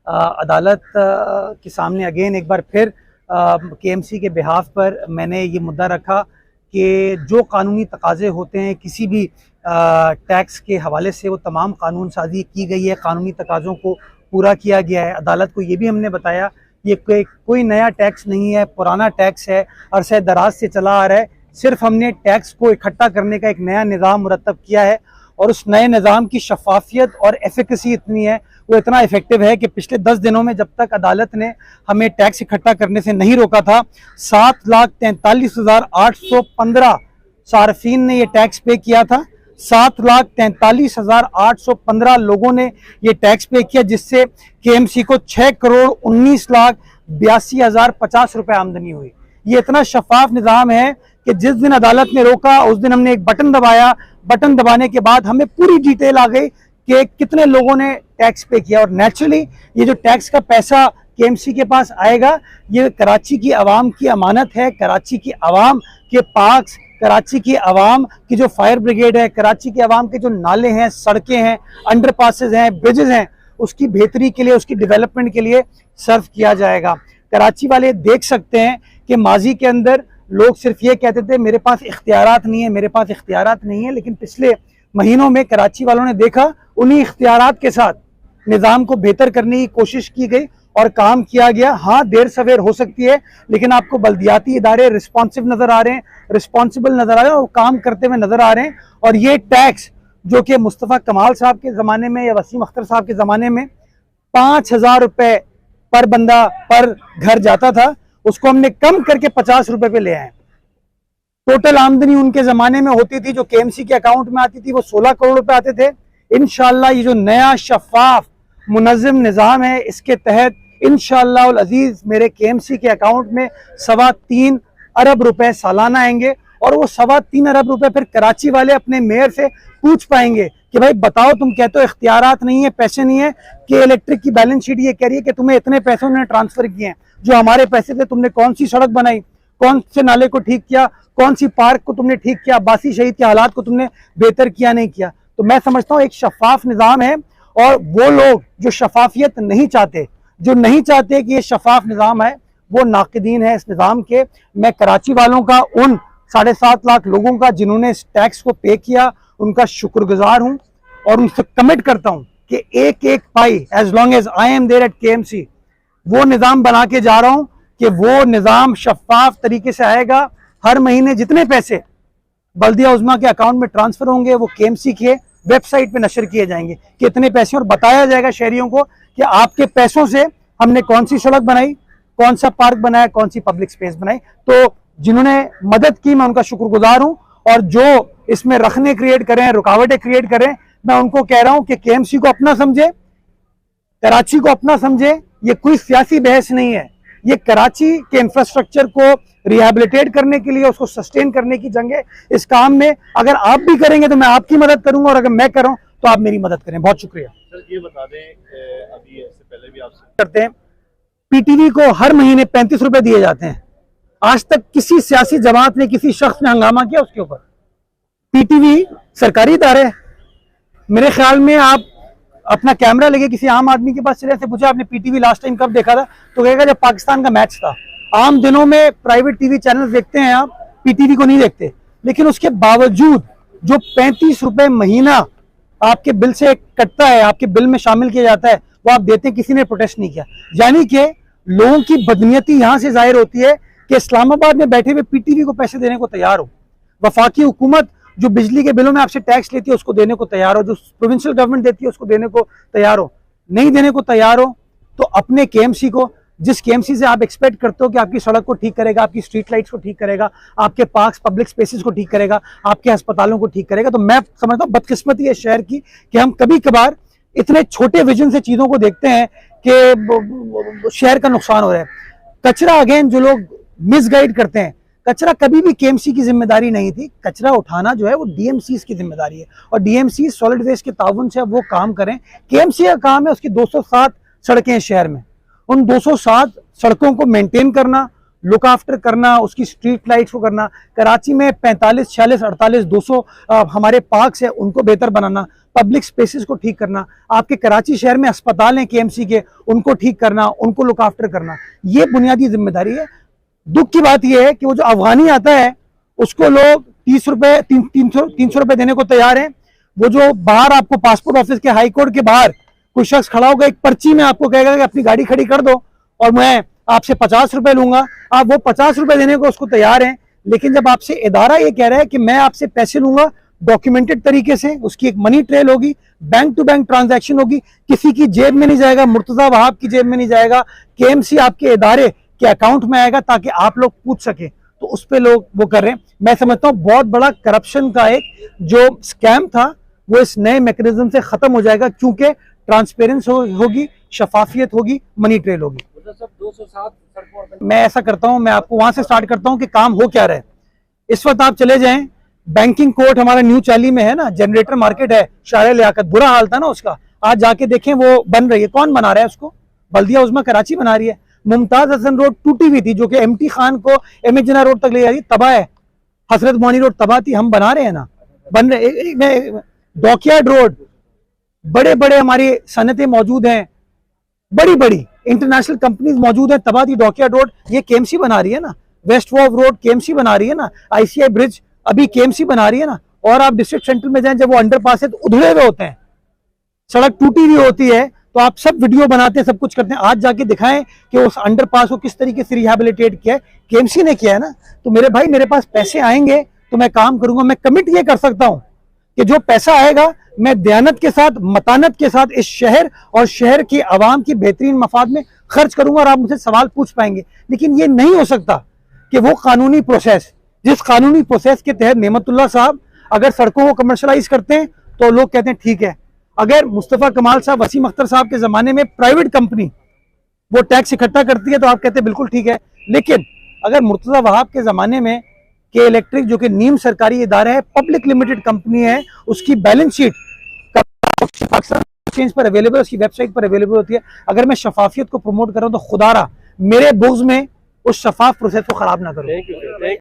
अदालत के सामने अगेन एक बार फिर केएमसी के बिहाफ पर मैंने ये मुद्दा रखा कि जो कानूनी तकाज़े होते हैं किसी भी टैक्स के हवाले से, वो तमाम कानून साजी की गई है, कानूनी तकाज़ों को पूरा किया गया है। अदालत को ये भी हमने बताया ये कोई नया टैक्स नहीं है, पुराना टैक्स है, अरसे दराज से चला आ रहा है। सिर्फ हमने टैक्स को इकट्ठा करने का एक नया निज़ाम मुरतब किया है और उस नए निज़ाम की शफाफियत और एफिकेसी इतनी है, वो इतना इफेक्टिव है कि पिछले 10 दिनों में जब तक अदालत ने हमें टैक्स इकट्ठा करने से नहीं रोका था, 7,43,815 सार्फिन ने ये टैक्स पे किया था। 7,43,815 लोगों ने ये टैक्स पे किया, जिससे केएमसी को 6,19,82,050 रुपए आमदनी हुई। ये इतना शफाफ निज़ाम है कि जिस दिन अदालत ने रोका उस दिन हमने एक बटन दबाया, बटन दबाने के बाद हमें पूरी डिटेल आ गई कि कितने लोगों ने टैक्स पे किया। और नेचुरली ये जो टैक्स का पैसा केएमसी के पास आएगा, ये कराची की आवाम की अमानत है, कराची की आवाम के पार्क्स, कराची की आवाम की जो फायर ब्रिगेड है, कराची की आवाम के जो नाले हैं, सड़कें हैं, अंडरपासेस हैं, ब्रिजेस हैं, उसकी बेहतरी के लिए, उसकी डेवलपमेंट के लिए सर्व किया जाएगा। कराची वाले देख सकते हैं कि माजी के अंदर लोग सिर्फ ये कहते थे मेरे पास इख्तियारात नहीं है, मेरे पास इख्तियारात नहीं है, लेकिन पिछले महीनों में कराची वालों ने देखा उन्हीं इख्तियारात के साथ निज़ाम को बेहतर करने की कोशिश की गई और काम किया गया। हाँ, देर सवेर हो सकती है, लेकिन आपको बल्दियाती इदारे रिस्पॉन्सिव नज़र आ रहे हैं, रिस्पॉन्सिबल नज़र आ रहे हैं और काम करते हुए नज़र आ रहे हैं। और ये टैक्स जो कि मुस्तफ़ा कमाल साहब के ज़माने में या वसीम अख्तर साहब के ज़माने में 5,000 रुपये पर बंदा पर घर जाता था, उसको हमने कम करके 50 रुपये पे ले आए। टोटल आमदनी उनके ज़माने में होती थी जो केएमसी के अकाउंट में आती थी वो 16 करोड़ रुपए आते थे। इंशाअल्लाह ये जो नया शफाफ मुनज़्ज़म निज़ाम है, इसके तहत इंशाअल्लाह उल अज़ीज़ मेरे केएमसी के अकाउंट में 3.25 अरब रुपए सालाना आएंगे और वो 3.25 अरब रुपए फिर कराची वाले अपने मेयर से पूछ पाएंगे कि भाई बताओ, तुम कहते हो इख्तियारात नहीं है, पैसे नहीं है, कि इलेक्ट्रिक की बैलेंस शीट ये कह रही है कि तुम्हें इतने पैसे उन्होंने ट्रांसफर किए हैं, जो हमारे पैसे थे तुमने कौन सी सड़क बनाई, कौन से नाले को ठीक किया, कौन सी पार्क को तुमने ठीक किया, बासी शहीद के हालात को तुमने बेहतर किया नहीं किया। तो मैं समझता हूँ एक शफाफ निज़ाम है और वो लोग जो शफाफियत नहीं चाहते, जो नहीं चाहते कि ये शफाफ निज़ाम है, वो नाक़िदीन है इस निज़ाम के। मैं कराची वालों का, उन 7.5 लाख लोगों का जिन्होंने इस टैक्स को पे किया, उनका शुक्रगुजार हूँ और उनसे कमिट करता हूँ कि एक एक पाई, as long as I am there at KMC, वो निज़ाम बना के जा रहा हूँ कि वो निज़ाम शफाफ तरीके से आएगा। हर महीने जितने पैसे बल्दिया उज़्मा के अकाउंट में ट्रांसफ़र होंगे वो केएमसी के वेबसाइट पे नशर किए जाएंगे कि इतने पैसे, और बताया जाएगा शहरियों को कि आपके पैसों से हमने कौन सी सड़क बनाई, कौन सा पार्क बनाया, कौन सी पब्लिक स्पेस बनाई। तो जिन्होंने मदद की मैं उनका शुक्रगुजार हूँ, और जो इसमें रखने क्रिएट करें, रुकावटें क्रिएट करें, मैं उनको कह रहा हूँ कि केएमसी को अपना समझे, कराची को अपना समझे। ये कोई सियासी बहस नहीं है, ये कराची के इंफ्रास्ट्रक्चर को रिहेबिलिटेट करने के लिए, उसको सस्टेन करने की जंग है। इस काम में अगर आप भी करेंगे तो मैं आपकी मदद करूंगा, और अगर मैं कर रहा हूं तो आप मेरी मदद करें। बहुत शुक्रिया सर। ये बता दें, अभी इससे पहले भी आपसे करते हैं, पीटीवी को हर महीने 35 रुपए दिए जाते हैं। आज तक किसी सियासी जमात ने, किसी शख्स ने हंगामा किया उसके ऊपर? पीटीवी सरकारी इदारे है। मेरे ख्याल में आप अपना कैमरा लेके किसी आम आदमी के पास चले से पूछा आपने पीटीवी लास्ट टाइम कब देखा था, तो कहेगा जब पाकिस्तान का मैच था। आम दिनों में प्राइवेट टीवी चैनल देखते हैं आप, पीटीवी को नहीं देखते। लेकिन उसके बावजूद जो 35 रुपए महीना आपके बिल से कटता है, आपके बिल में शामिल किया जाता है, वो आप देते हैं, किसी ने प्रोटेस्ट नहीं किया। यानी कि लोगों की बदनीयती यहां से जाहिर होती है कि इस्लामाबाद में बैठे हुए पीटीवी को पैसे देने को तैयार हो, वफाकी हुकूमत जो बिजली के बिलों में आपसे टैक्स लेती है उसको देने को तैयार हो, जो प्रोविंशियल गवर्नमेंट देती है उसको देने को तैयार हो। नहीं देने को तैयार हो तो अपने केएमसी को, जिस केएमसी से आप एक्सपेक्ट करते हो कि आपकी सड़क को ठीक करेगा, आपकी स्ट्रीट लाइट्स को ठीक करेगा, आपके पार्क्स, पब्लिक स्पेसेस को ठीक करेगा, आपके अस्पतालों को ठीक करेगा, तो मैं समझता हूँ बदकिस्मती है शहर की कि हम कभी कभार इतने छोटे विजन से चीज़ों को देखते हैं कि शहर का नुकसान हो रहा है। कचरा, अगेन जो लोग मिसगाइड करते हैं, कचरा कभी भी केएमसी की जिम्मेदारी नहीं थी। कचरा उठाना जो है वो डीएमसीज की जिम्मेदारी है, और डीएमसी सॉलिड वेस्ट के ताउन से अब वो काम करें। केएमसी का काम है उसकी 207 सड़कें हैं शहर में, उन 207 सड़कों को मेंटेन करना, लुक आफ्टर करना, उसकी स्ट्रीट लाइट्स को करना। कराची में 45, 46, 48, 200 हमारे पार्क्स है, उनको बेहतर बनाना, पब्लिक स्पेसेस को ठीक करना। आपके कराची शहर में अस्पताल हैं KMC के, उनको ठीक करना, उनको लुक आफ्टर करना, ये बुनियादी जिम्मेदारी है। दुख की बात यह है कि वो जो अफगानी आता है उसको लोग 30 रुपए 300 रुपए देने को तैयार हैं। वो जो बाहर आपको पासपोर्ट ऑफिस के हाई कोर्ट के बाहर कोई शख्स खड़ा होगा, एक पर्ची में आपको कहेगा कि अपनी गाड़ी खड़ी कर दो और मैं आपसे 50 रुपए लूंगा, आप वो 50 रुपए देने को उसको तैयार हैं। लेकिन जब आपसे इदारा ये कह रहा है कि मैं आपसे पैसे लूंगा डॉक्यूमेंटेड तरीके से, उसकी एक मनी ट्रेल होगी, बैंक टू बैंक ट्रांजैक्शन होगी, किसी की जेब में नहीं जाएगा, मुर्तजा वहाब की जेब में नहीं जाएगा, KMC आपके इदारे के अकाउंट में आएगा ताकि आप लोग पूछ सके, तो उस पे लोग वो कर रहे हैं। मैं समझता हूँ बहुत बड़ा करप्शन का एक जो स्कैम था वो इस नए मैकेनिज्म से खत्म हो जाएगा, क्योंकि ट्रांसपेरेंस होगी, शफाफियत होगी, मनी ट्रेल होगी। सब 207 सड़कों मैं ऐसा करता हूं, मैं आपको वहां से स्टार्ट करता हूं कि काम हो क्या रहा है। इस वक्त आप चले जाएं, बैंकिंग कोर्ट हमारा न्यू चाली में है ना, जनरेटर मार्केट है, शारे लियाकत, बुरा हाल था ना उसका, आज जाके देखें वो बन रही है। कौन बना रहा है उसको? बल्दिया उज़्मा कराची बना रही है। मुमताज हसन रोड टूटी हुई थी जो कि MT खान को MH जिन्ना रोड तक ले जा रही, तबाह है। हजरत मोनी रोड तबाह थी, हम बना रहे हैं ना, बन रहे। डॉकयार्ड रोड, बड़े बड़े हमारी सनतें मौजूद हैं, बड़ी बड़ी इंटरनेशनल कंपनीज मौजूद है, तबाह थी डॉकयार्ड रोड, ये KMC बना रही है ना। वेस्ट वॉफ रोड KMC बना रही है ना। ICI ब्रिज अभी KMC बना रही है ना। और आप डिस्ट्रिक्ट सेंटर में जाएं, जब वो अंडरपास है तो उधड़े हुए होते हैं, सड़क टूटी हुई होती है, तो आप सब वीडियो बनाते हैं, सब कुछ करते हैं, आज जाके दिखाएं कि उस अंडरपास को किस तरीके से रिहैबिलिटेट किया है, KMC ने किया है ना। तो मेरे भाई, मेरे पास पैसे आएंगे तो मैं काम करूंगा। मैं कमिट ये कर सकता हूं कि जो पैसा आएगा मैं दयानत के साथ, मतानत के साथ इस शहर और शहर की आवाम की बेहतरीन मफाद में खर्च करूंगा और आप मुझसे सवाल पूछ पाएंगे। लेकिन ये नहीं हो सकता कि वो कानूनी प्रोसेस, जिस कानूनी प्रोसेस के तहत नेमतुल्लाह साहब अगर सड़कों को कमर्शलाइज करते हैं तो लोग कहते हैं ठीक है। अगर मुस्तफ़ा कमाल साहब, वसीम अख्तर साहब के जमाने में प्राइवेट कंपनी वो टैक्स इकट्ठा करती है तो आप कहते हैं बिल्कुल ठीक है। लेकिन अगर मुर्तजा वहाब के जमाने में के इलेक्ट्रिक, जो कि नीम सरकारी इदारा है, पब्लिक लिमिटेड कंपनी है, उसकी बैलेंस शीट पाकिस्तान एक्सचेंज पर अवेलेबल, उसकी वेबसाइट पर अवेलेबल होती है। अगर मैं शफाफियत को प्रमोट कर रहा हूं तो खुदारा मेरे बुग्ज में उस शफाफ प्रोसेस को खराब ना करो।